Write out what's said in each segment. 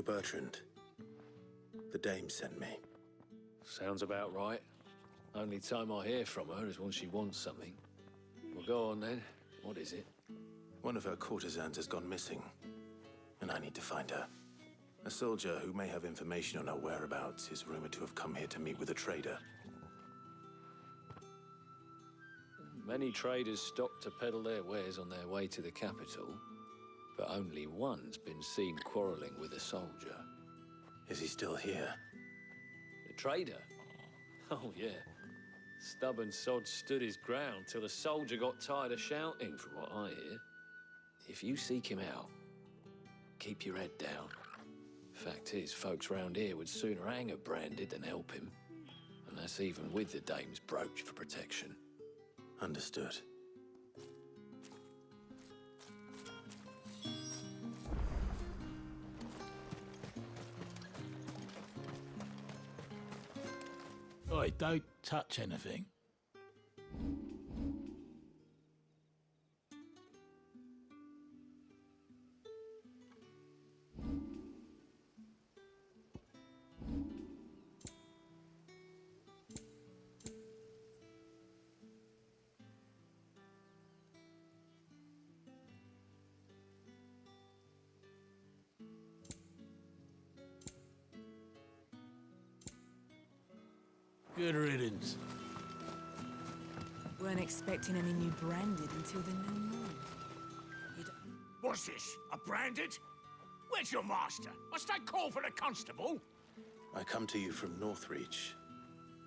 Bertrand. The dame sent me. Sounds about right. Only time I hear from her is when she wants something. Well, go on then. What is it? One of her courtesans has gone missing, and I need to find her. A soldier who may have information on her whereabouts is rumored to have come here to meet with a trader. Many traders stop to peddle their wares on their way to the capital, but only one's been seen quarreling with a soldier. Is he still here? The trader? Oh, yeah. Stubborn sod stood his ground till the soldier got tired of shouting, from what I hear. If you seek him out, keep your head down. Fact is, folks round here would sooner hang a branded than help him. And that's even with the dame's brooch for protection. Understood. Oi, don't touch anything. Good riddance. Weren't expecting any new branded until the new moon. What's this? A branded? Where's your master? Must I call for the constable? I come to you from Northreach,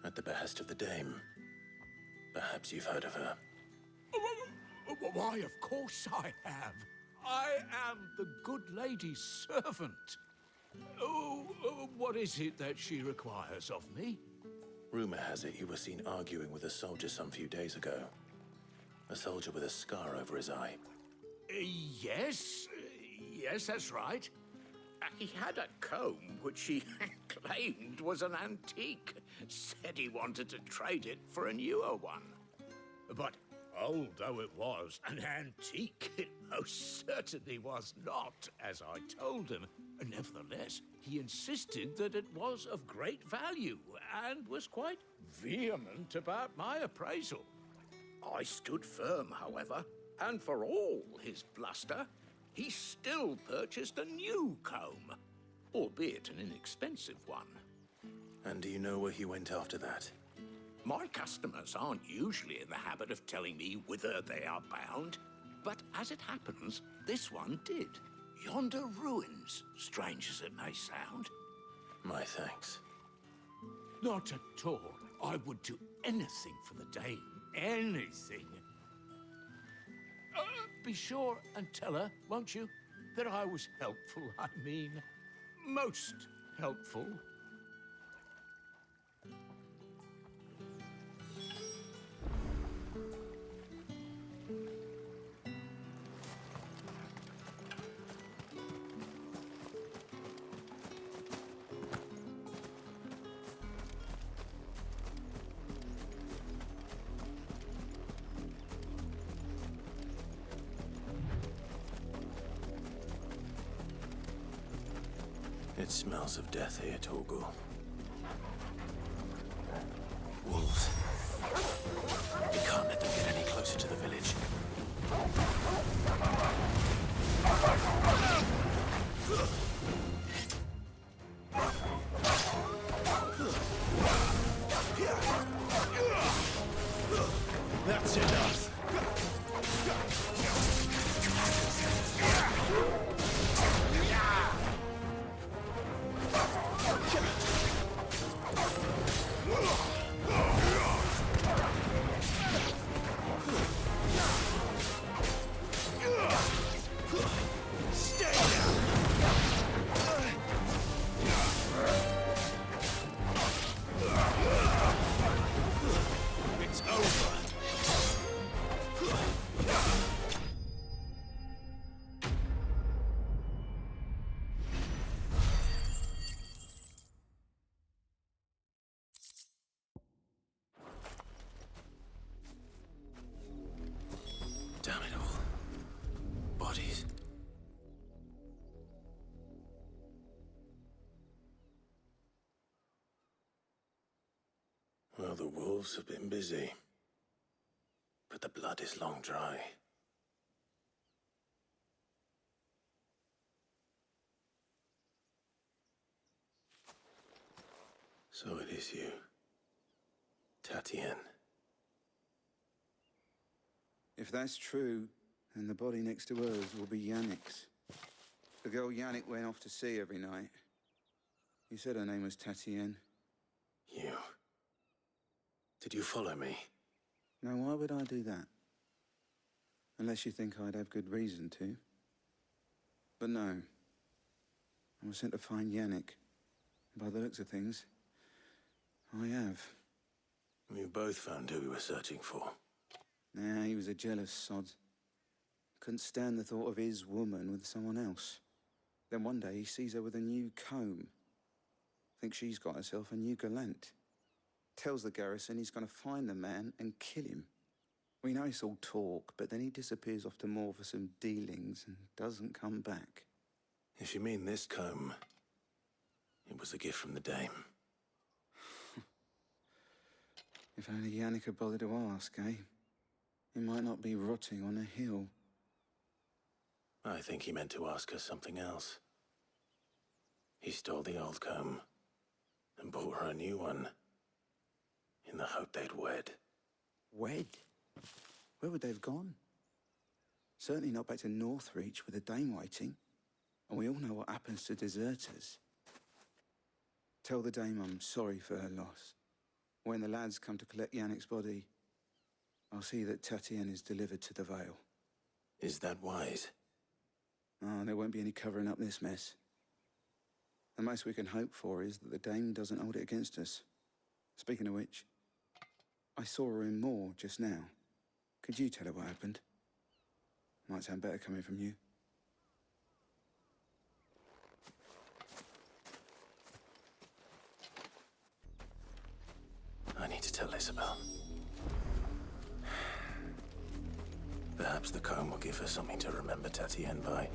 at the behest of the dame. Perhaps you've heard of her. Why, of course I have. I am the good lady's servant. What is it that she requires of me? Rumor has it you were seen arguing with a soldier some few days ago. A soldier with a scar over his eye. Yes, that's right. He had a comb which he claimed was an antique. Said he wanted to trade it for a newer one. But old though it was, an antique it most certainly was not, as I told him. Nevertheless, he insisted that it was of great value and was quite vehement about my appraisal. I stood firm, however, and for all his bluster, he still purchased a new comb, albeit an inexpensive one. And do you know where he went after that? My customers aren't usually in the habit of telling me whither they are bound, but as it happens, this one did. Yonder ruins, strange as it may sound. My thanks. Not at all. I would do anything for the dame. Anything. Be sure and tell her, won't you, that I was helpful, I mean, most helpful. It smells of death here, Torgal. Wolves. We can't let them get any closer to the village. That's enough. Well, the wolves have been busy. But the blood is long dry. So it is you, Tatienne. If that's true, then the body next to hers will be Yannick's. The girl Yannick went off to see every night. You said her name was Tatienne. You... Did you follow me? Now, why would I do that? Unless you think I'd have good reason to. But no. I was sent to find Yannick. By the looks of things, I have. We both found who we were searching for. Nah, he was a jealous sod. Couldn't stand the thought of his woman with someone else. Then one day he sees her with a new comb. Thinks she's got herself a new gallant. Tells the garrison he's gonna find the man and kill him. We know it's all talk, but then he disappears off to Moor for some dealings and doesn't come back. If you mean this comb, it was a gift from the dame. If only Yannick had bothered to ask, eh? He might not be rotting on a hill. I think he meant to ask her something else. He stole the old comb and bought her a new one in the hope they'd wed. Wed? Where would they have gone? Certainly not back to Northreach with a dame waiting. And we all know what happens to deserters. Tell the dame I'm sorry for her loss. When the lads come to collect Yannick's body, I'll see that Tatienne is delivered to the Vale. Is that wise? Oh, there won't be any covering up this mess. The most we can hope for is that the dame doesn't hold it against us. Speaking of which, I saw her in Moor just now. Could you tell her what happened? Might sound better coming from you. I need to tell Isabel. Perhaps the comb will give her something to remember Tatienne by.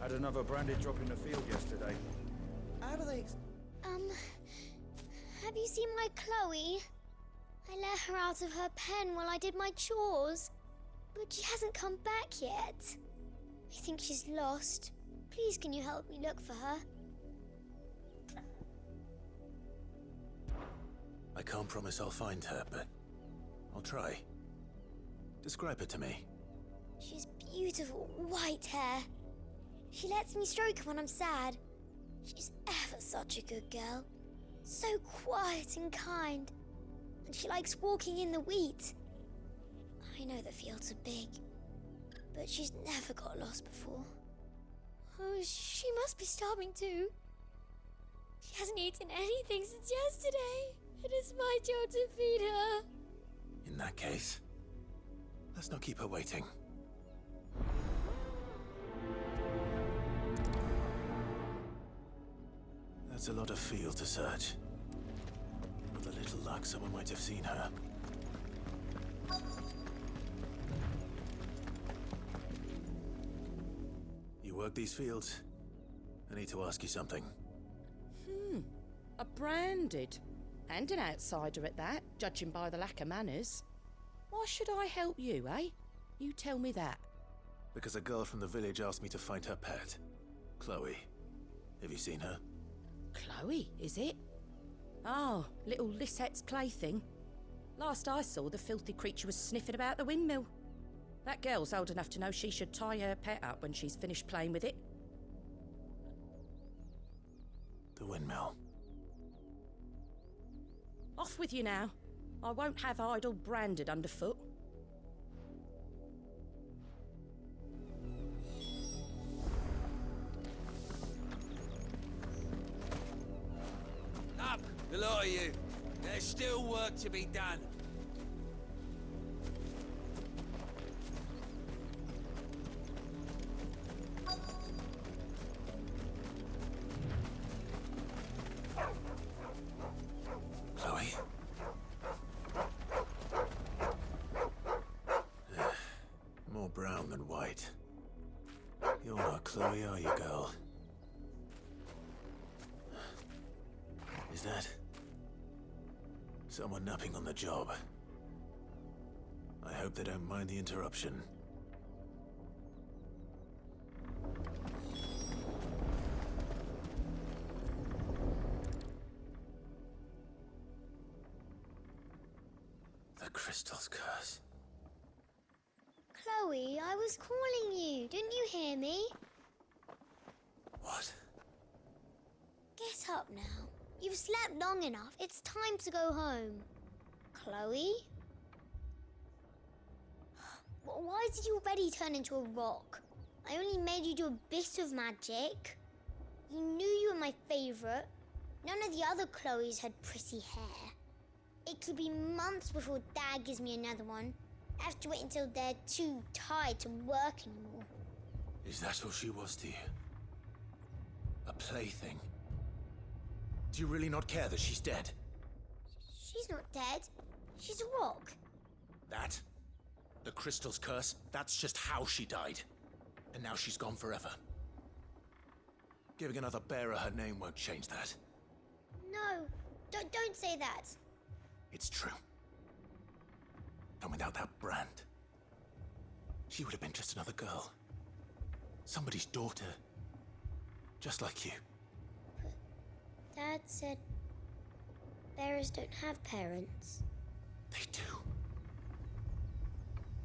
Had another branded drop in the field yesterday. How do they... Have you seen my Chloe? I let her out of her pen while I did my chores, but she hasn't come back yet. I think she's lost. Please, can you help me look for her? I can't promise I'll find her, but I'll try. Describe her to me. She's beautiful white hair. She lets me stroke her when I'm sad. She's ever such a good girl. So quiet and kind. And she likes walking in the wheat. I know the fields are big, but she's never got lost before. Oh, she must be starving too. She hasn't eaten anything since yesterday. It is my job to feed her. In that case, let's not keep her waiting. That's a lot of field to search. With a little luck, someone might have seen her. You work these fields? I need to ask you something. A branded. And an outsider at that, judging by the lack of manners. Why should I help you, eh? You tell me that. Because a girl from the village asked me to find her pet, Chloe. Have you seen her? Chloe, is it? Oh, little Lisette's plaything. Last I saw, the filthy creature was sniffing about the windmill. That girl's old enough to know she should tie her pet up when she's finished playing with it. The windmill. Off with you now. I won't have idle branded underfoot. Up, the lot of you. There's still work to be done. Is that someone napping on the job? I hope they don't mind the interruption. The crystal's curse. Chloe, I was calling you. Didn't you hear me? What? Get up now. You've slept long enough. It's time to go home. Chloe? Why did you already turn into a rock? I only made you do a bit of magic. You knew you were my favourite. None of the other Chloes had pretty hair. It could be months before Dad gives me another one. I have to wait until they're too tired to work anymore. Is that all she was to you? A plaything? Do you really not care that she's dead? She's not dead. She's a rock. That? The crystal's curse? That's just how she died. And now she's gone forever. Giving another bearer her name won't change that. No, don't say that. It's true. And without that brand, she would have been just another girl. Somebody's daughter. Just like you. But Dad said bearers don't have parents. They do.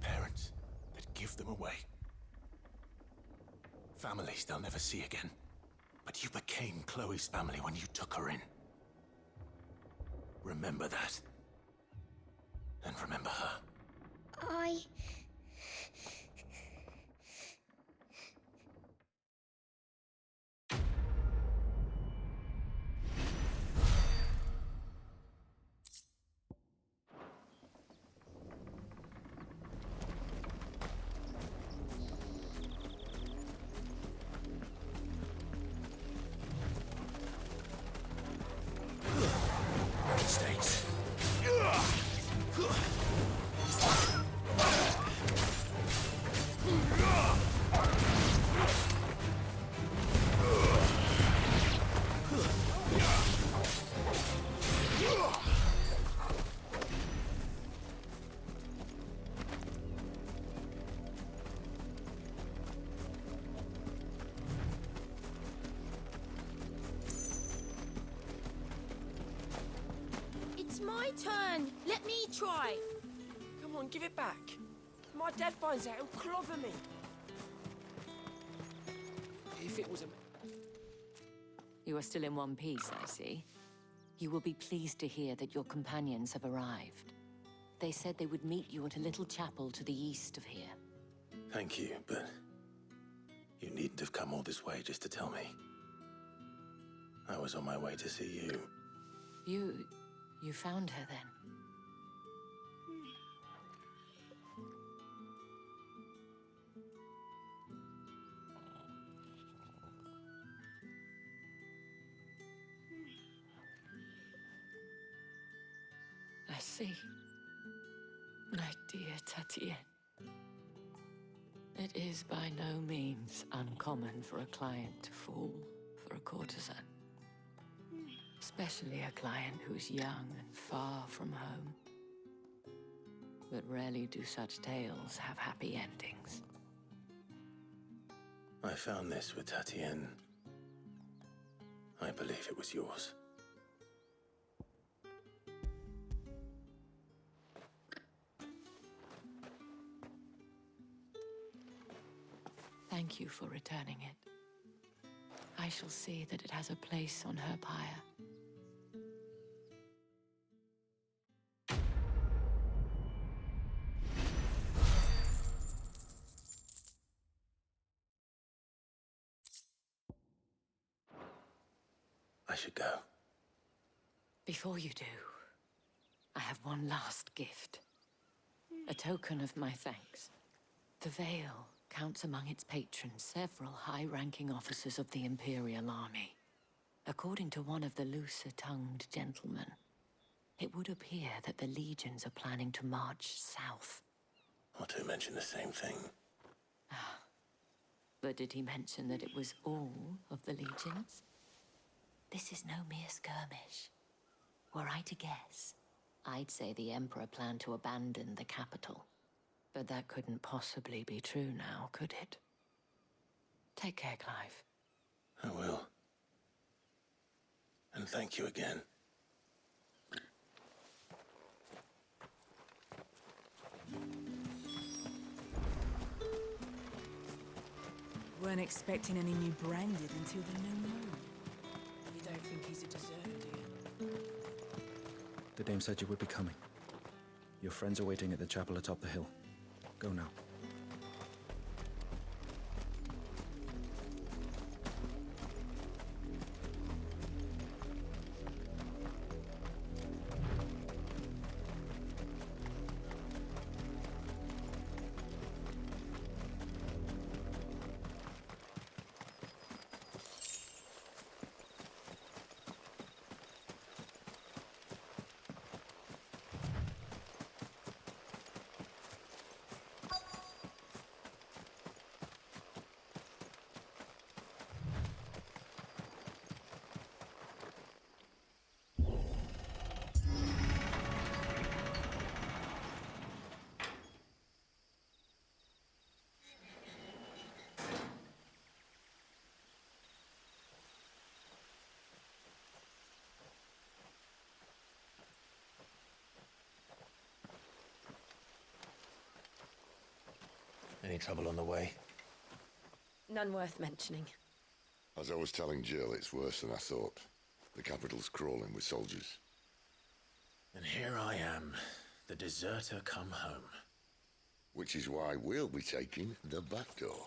Parents that give them away. Families they'll never see again. But you became Chloe's family when you took her in. Remember that. And remember her. Mistakes. It's my turn. Let me try. Come on, give it back. If my dad finds out, he'll clobber me. If it was a... You are still in one piece, I see. You will be pleased to hear that your companions have arrived. They said they would meet you at a little chapel to the east of here. Thank you, but you needn't have come all this way just to tell me. I was on my way to see you. You found her then? I see. My dear Tatienne. It is by no means uncommon for a client to fall for a courtesan. Especially a client who's young and far from home. But rarely do such tales have happy endings. I found this with Tatienne. I believe it was yours. Thank you for returning it. I shall see that it has a place on her pyre. I should go. Before you do, I have one last gift. A token of my thanks. The Veil counts among its patrons several high-ranking officers of the Imperial Army. According to one of the looser-tongued gentlemen, it would appear that the legions are planning to march south. Or to mention the same thing. But did he mention that it was all of the legions? This is no mere skirmish. Were I to guess, I'd say the Emperor planned to abandon the capital. But that couldn't possibly be true now, could it? Take care, Clive. I will. And thank you again. Weren't expecting any new branded until the new moon. You don't think he's a deserter, do you? The dame said you would be coming. Your friends are waiting at the chapel atop the hill. Go now. Any trouble on the way? None worth mentioning. As I was telling Jill, it's worse than I thought. The capital's crawling with soldiers. And here I am, the deserter come home. Which is why we'll be taking the back door.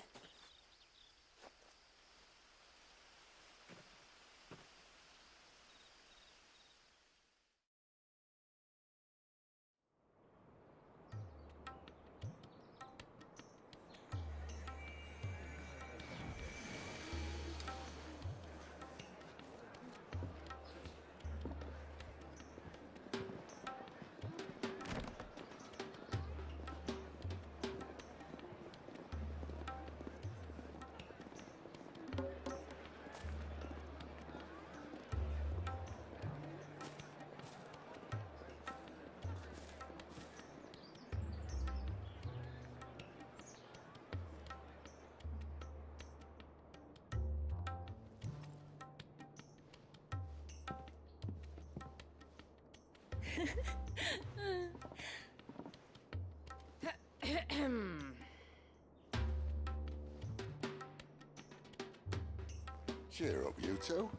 Cheer up, you two.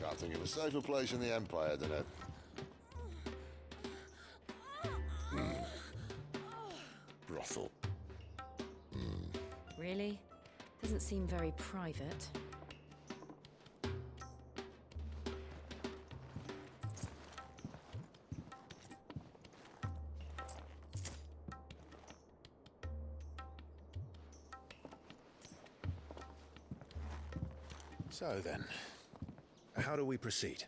Can't think of a safer place in the Empire than a... brothel. Really? Doesn't seem very private. So then, how do we proceed?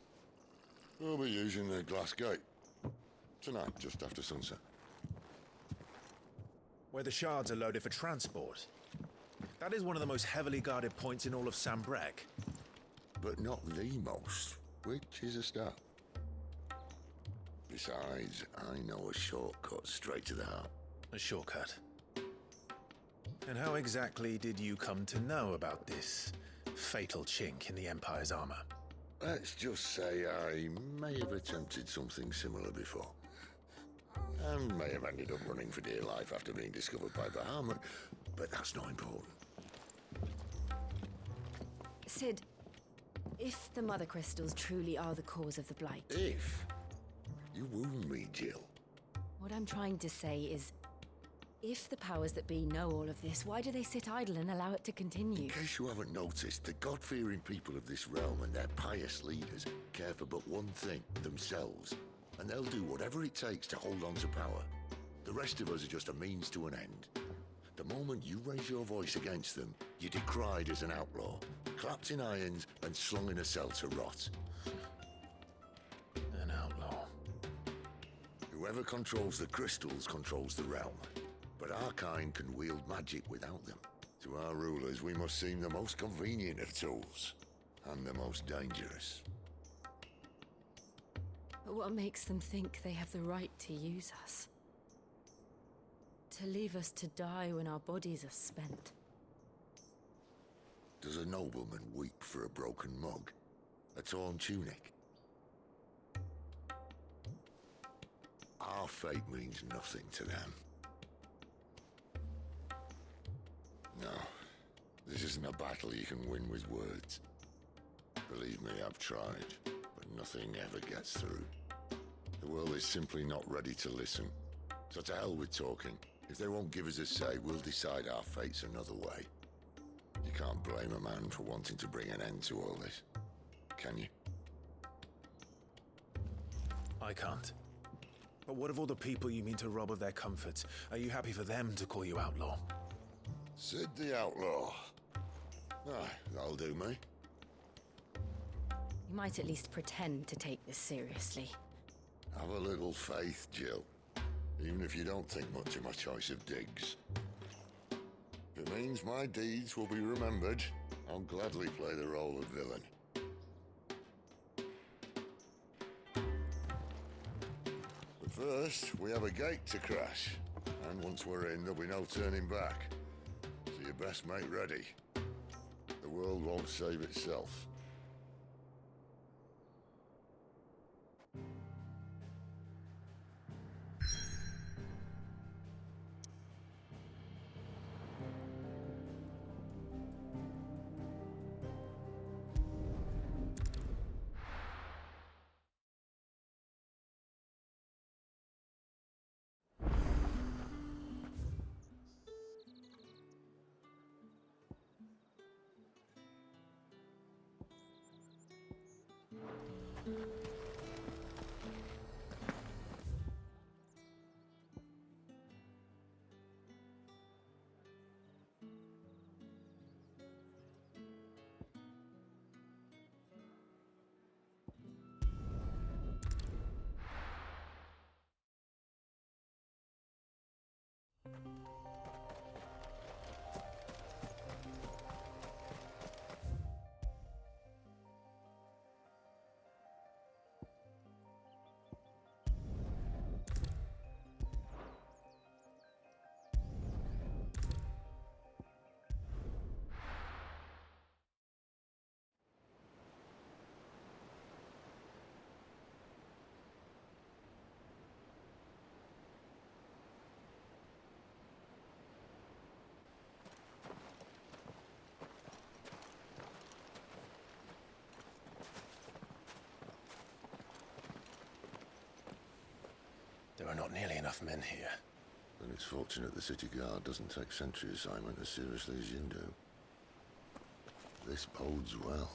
We'll be using the glass gate. Tonight, just after sunset. Where the shards are loaded for transport. That is one of the most heavily guarded points in all of Sambrec. But not the most, which is a start. Besides, I know a shortcut straight to the heart. A shortcut? And how exactly did you come to know about this fatal chink in the Empire's armor? Let's just say I may have attempted something similar before. And may have ended up running for dear life after being discovered by Bahamut, but that's not important. Sid, if the Mother Crystals truly are the cause of the Blight... If? You wound me, Jill. What I'm trying to say is, if the powers that be know all of this, why do they sit idle and allow it to continue? In case you haven't noticed, the God-fearing people of this realm and their pious leaders care for but one thing, themselves. And they'll do whatever it takes to hold on to power. The rest of us are just a means to an end. The moment you raise your voice against them, you're decried as an outlaw, clapped in irons and slung in a cell to rot. An outlaw. Whoever controls the crystals controls the realm. But our kind can wield magic without them. To our rulers, we must seem the most convenient of tools. And the most dangerous. But what makes them think they have the right to use us? To leave us to die when our bodies are spent? Does a nobleman weep for a broken mug? A torn tunic? Our fate means nothing to them. No, this isn't a battle you can win with words. Believe me, I've tried, but nothing ever gets through. The world is simply not ready to listen. So to hell with talking. If they won't give us a say, we'll decide our fates another way. You can't blame a man for wanting to bring an end to all this, can you? I can't. But what of all the people you mean to rob of their comforts? Are you happy for them to call you outlaw? Sid the Outlaw. Ah, that'll do me. You might at least pretend to take this seriously. Have a little faith, Jill. Even if you don't think much of my choice of digs. If it means my deeds will be remembered, I'll gladly play the role of villain. But first, we have a gate to crash. And once we're in, there'll be no turning back. So you best make ready. The world won't save itself. There are not nearly enough men here. Then it's fortunate the city guard doesn't take sentry assignment as seriously as you do. This bodes well.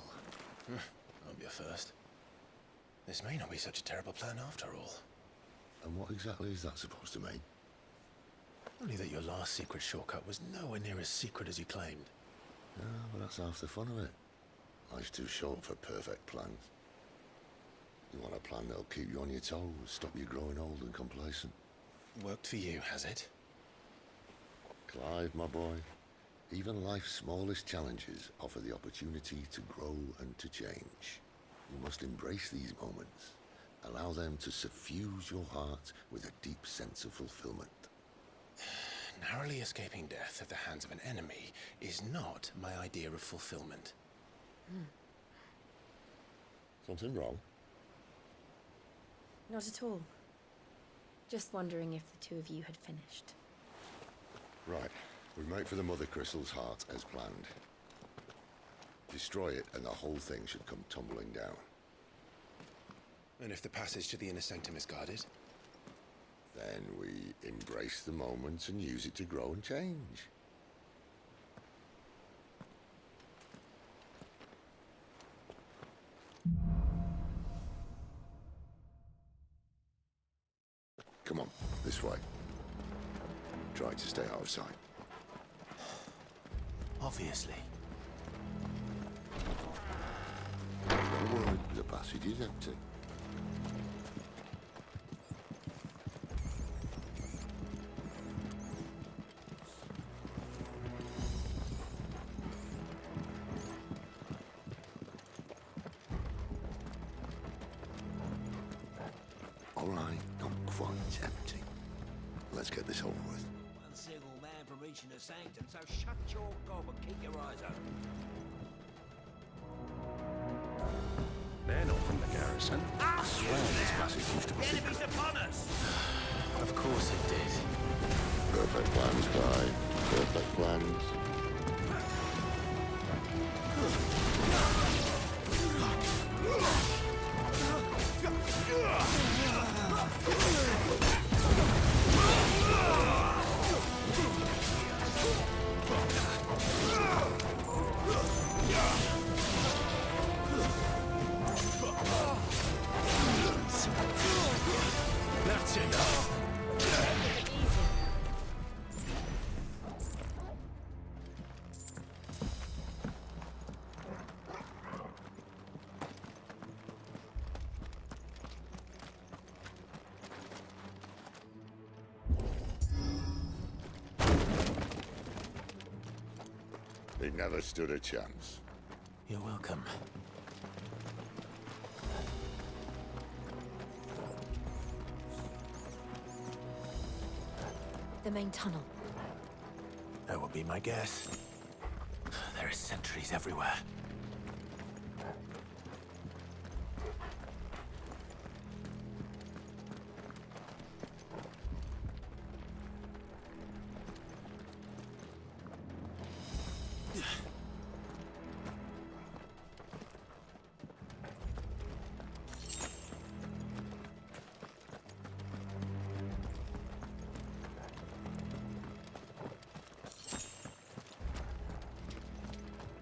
Won't be a first. This may not be such a terrible plan after all. And what exactly is that supposed to mean? Only that your last secret shortcut was nowhere near as secret as you claimed. Yeah, but that's half the fun of it. Life's too short for perfect plans. You want a plan that'll keep you on your toes, stop you growing old and complacent. Worked for you, has it? Clive, my boy, even life's smallest challenges offer the opportunity to grow and to change. You must embrace these moments. Allow them to suffuse your heart with a deep sense of fulfillment. Narrowly escaping death at the hands of an enemy is not my idea of fulfillment. Something wrong? Not at all. Just wondering if the two of you had finished. Right. We make for the Mother Crystal's heart as planned. Destroy it and the whole thing should come tumbling down. And if the passage to the inner sanctum is guarded? Then we embrace the moment and use it to grow and change. Come on, this way. Try to stay out of sight. Obviously. Don't worry, the passage is empty. All right, not quite empty. Let's get this over with. One single man from reaching the sanctum, so shut your gob and keep your eyes open. They're not from the garrison. I swear this passage used to be secret. Enemies upon us! Of course it did. Perfect plans, guy. Perfect plans. That's enough. They never stood a chance. You're welcome. The main tunnel. That would be my guess. There are sentries everywhere.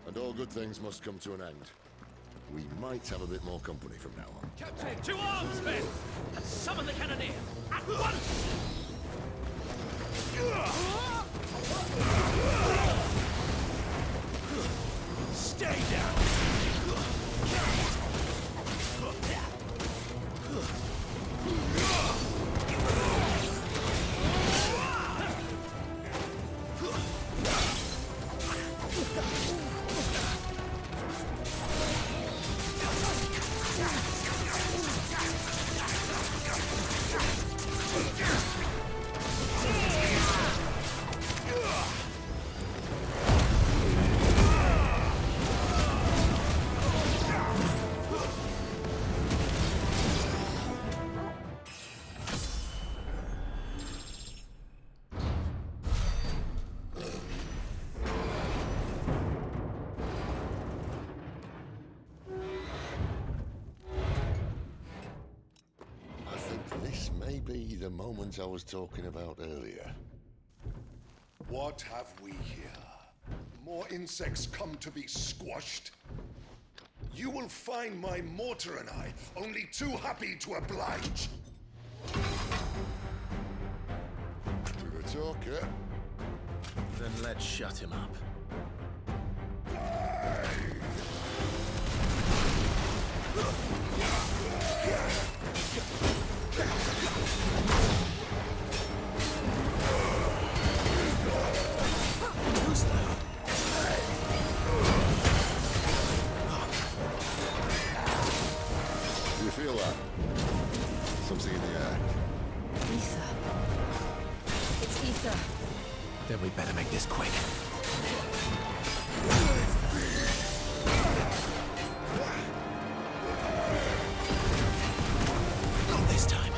And all good things must come to an end. We might have a bit more company from now on. Captain, to arms, men! Summon the cannoneer! At once! Stay down! I think this may be the moment I was talking about earlier. What have we here? More insects come to be squashed? You will find my mortar and I only too happy to oblige. To the talker. Then let's shut him up. Who's that? Do you feel that? Something in the air. Ether. It's ether. Then we better make this quick. Not this time.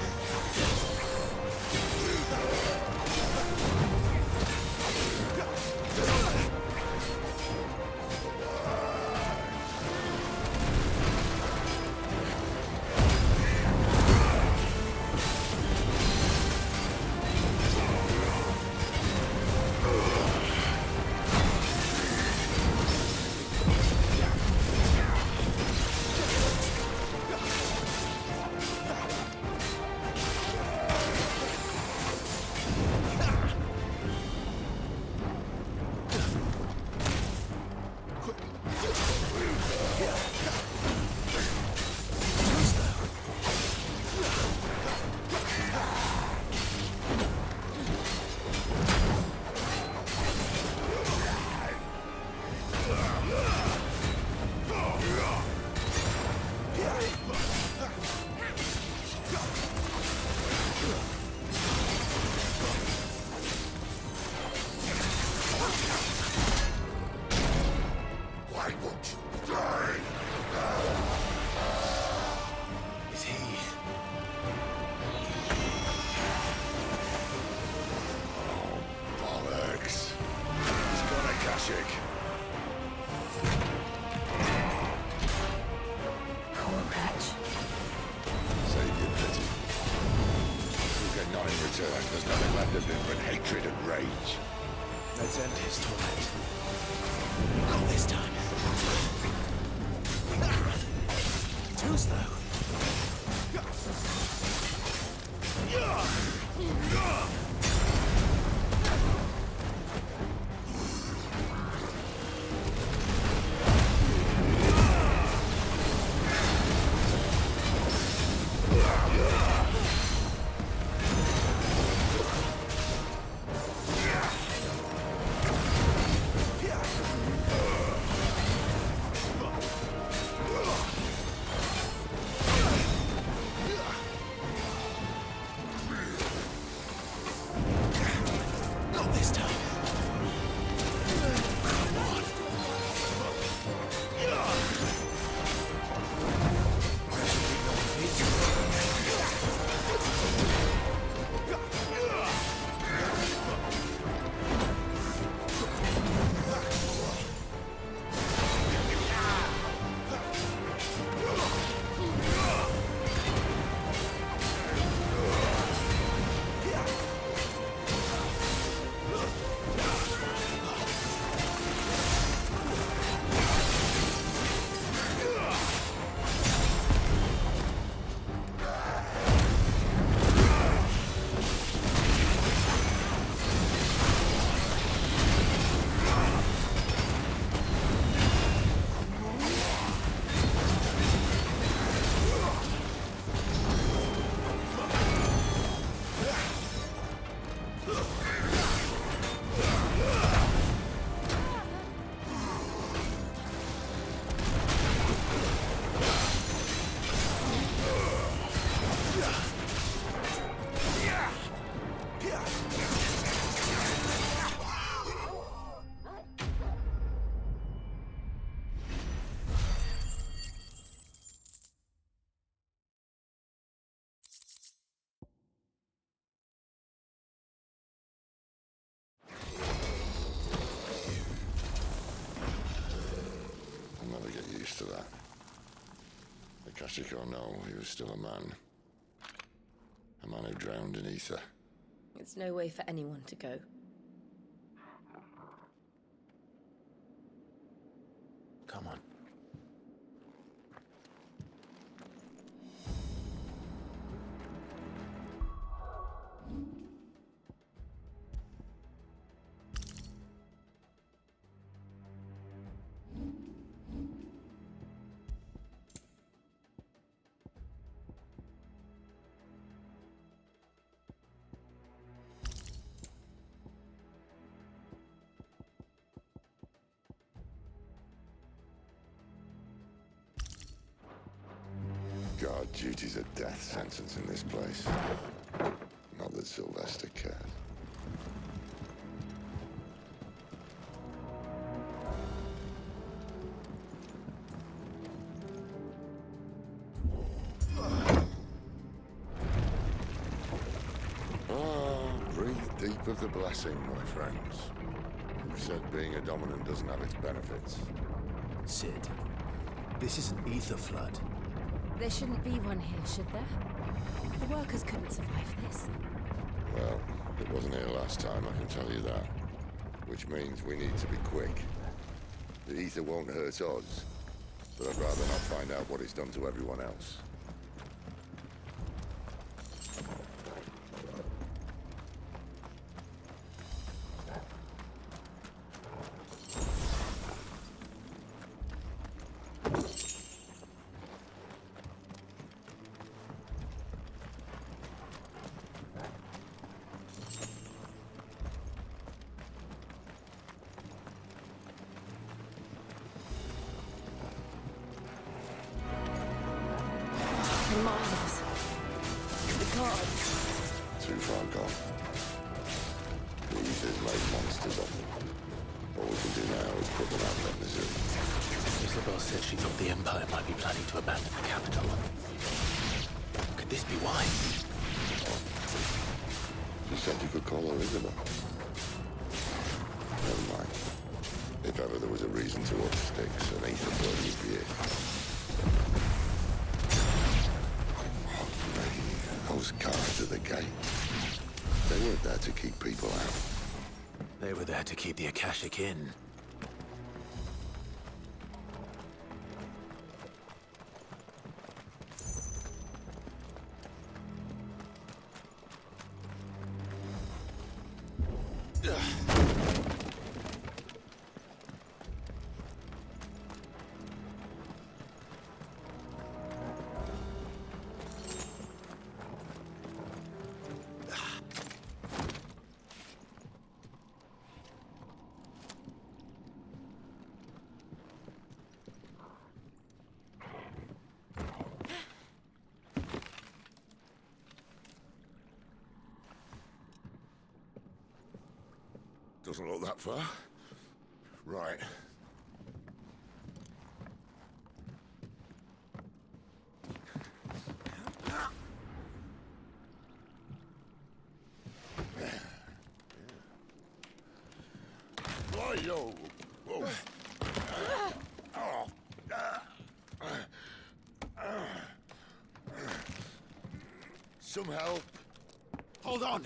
nothing but hatred and rage. Let's end his torment. Not this time. Too slow. To that. The Kashiko know he was still a man. A man who drowned in ether. It's no way for anyone to go. Come on. God, duty's a death sentence in this place. Not that Sylvester cared. Breathe deep of the blessing, my friends. Who said being a dominant doesn't have its benefits? Sid, this is an ether flood. There shouldn't be one here, should there? The workers couldn't survive this. Well, it wasn't here last time, I can tell you that. Which means we need to be quick. The ether won't hurt us, but I'd rather not find out what it's done to everyone else. Miles. The gods. Too far gone. The ether's made monsters of them. All we can do now is put them out of misery. Isabel said she thought the Empire might be planning to abandon the capital. Could this be why? She said you could call her Isabel. Never mind. If ever there was a reason to up sticks, an ether blood would be it. Those guards at the gate. They weren't there to keep people out. They were there to keep the Akashic in. Doesn't look that far. Right. Yo. Whoa. Some help. Hold on!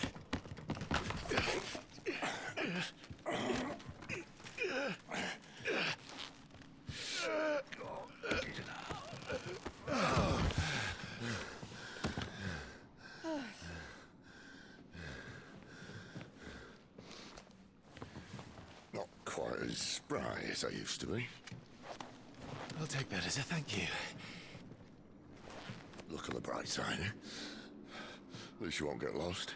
Not quite as spry as I used to be. I'll take that as a thank you. Look on the bright side, eh? At least you won't get lost.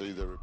see the...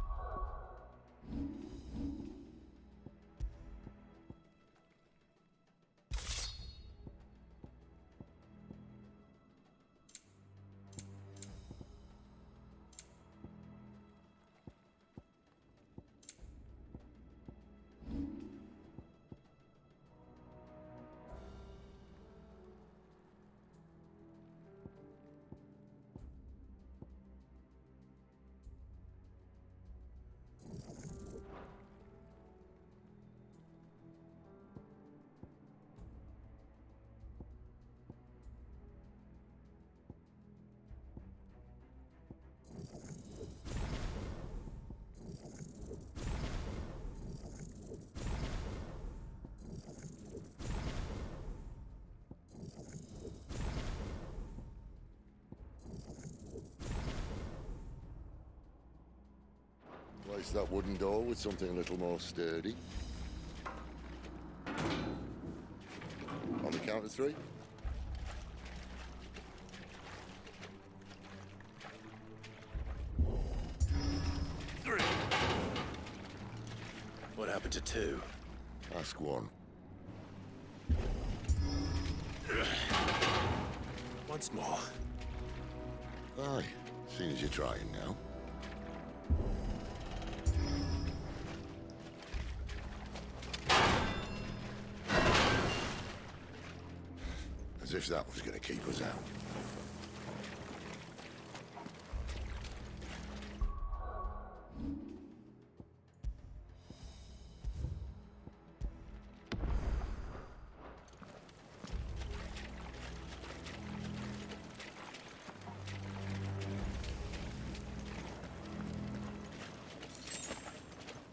Replace that wooden door with something a little more sturdy. On the count of 3. What happened to 2? Ask 1. Once more. Aye, seeing as you're trying now. As if that was going to keep us out.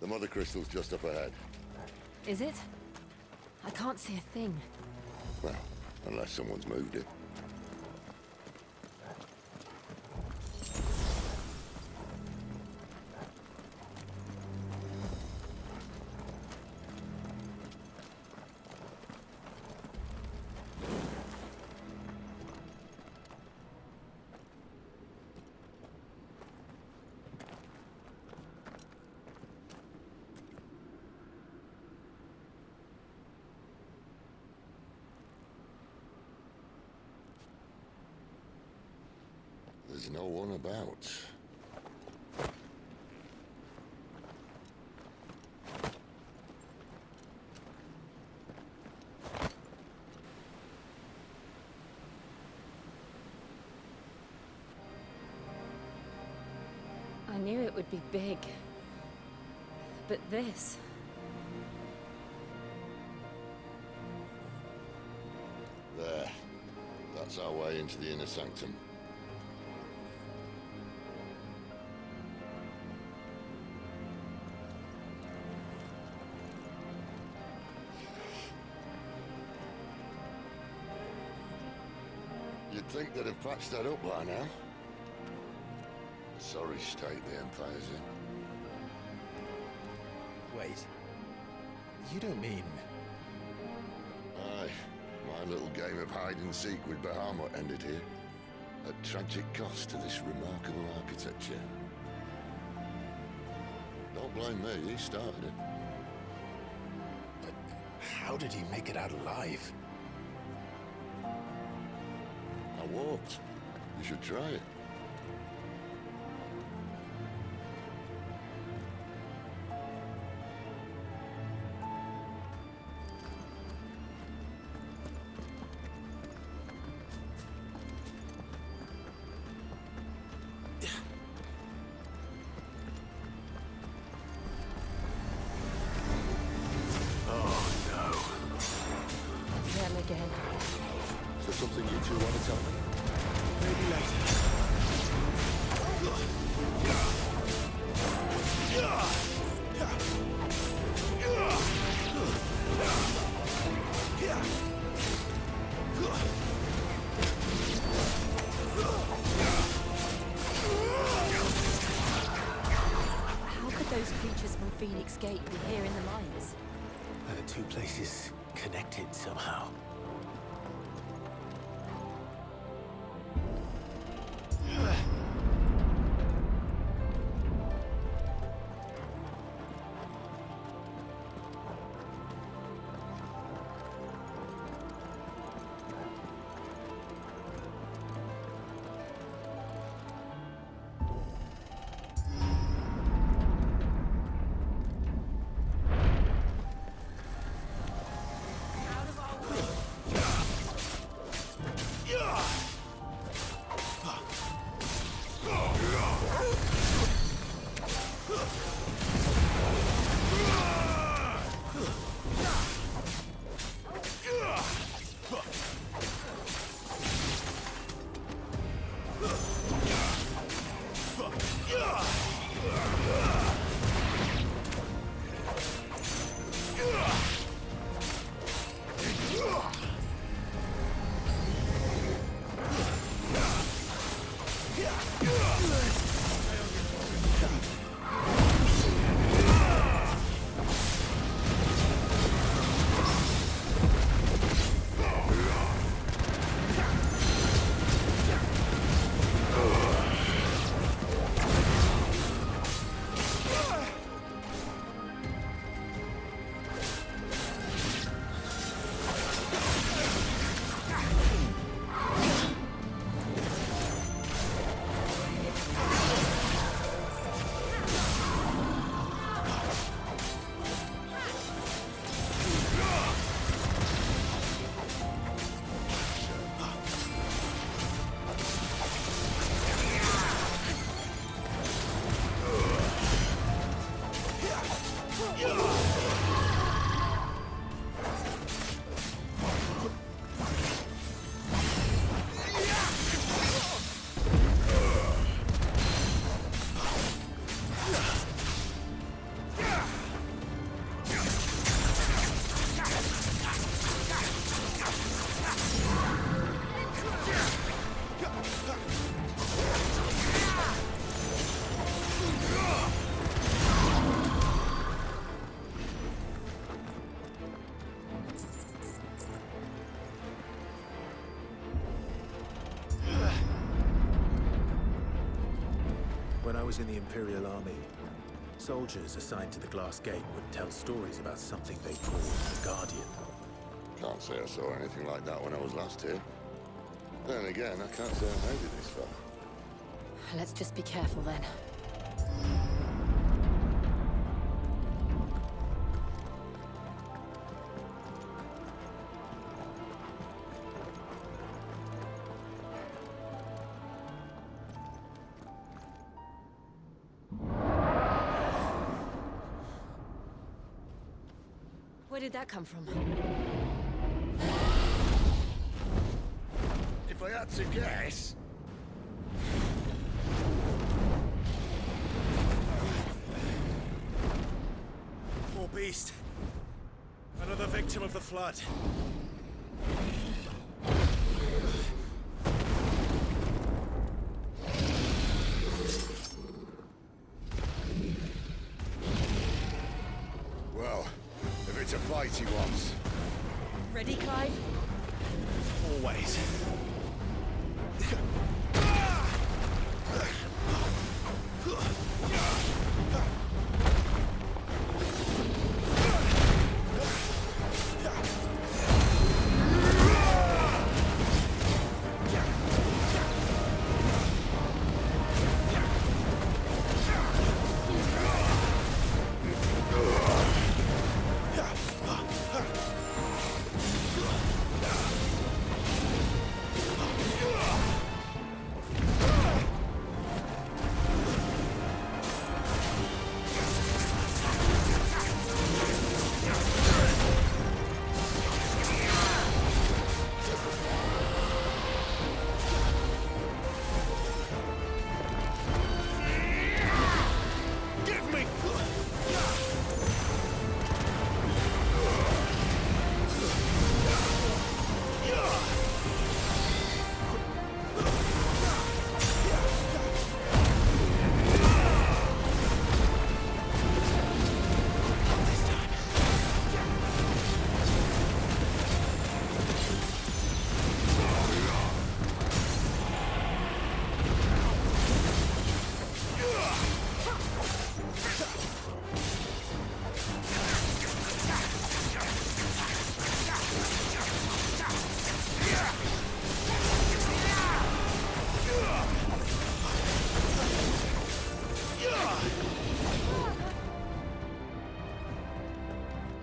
The mother crystal's just up ahead. Is it? I can't see a thing. Well, unless someone's moved it. There's no one about. I knew it would be big. But this... There. That's our way into the inner sanctum. You'd think they'd have patched that up by now. Sorry state the Empire's in. Wait. You don't mean... Aye. My little game of hide-and-seek with Bahamut ended here. At tragic cost to this remarkable architecture. Don't blame me, he started it. But how did he make it out alive? I walked. You should try it. Them again. Is there something you two want to tell me? Maybe later. How could those creatures from Phoenix Gate be here in the mines? Are the 2 places connected somehow? When I was in the Imperial Army, soldiers assigned to the Glass Gate would tell stories about something they called the Guardian. Can't say I saw anything like that when I was last here. Then again, I can't say I made it this far. Let's just be careful then. Where did that come from? If I had to guess... Poor beast. Another victim of the Flood. Well, if it's a fight he wants. Ready, Clive? Always.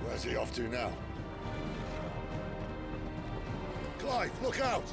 Where's he off to now? Clive, look out!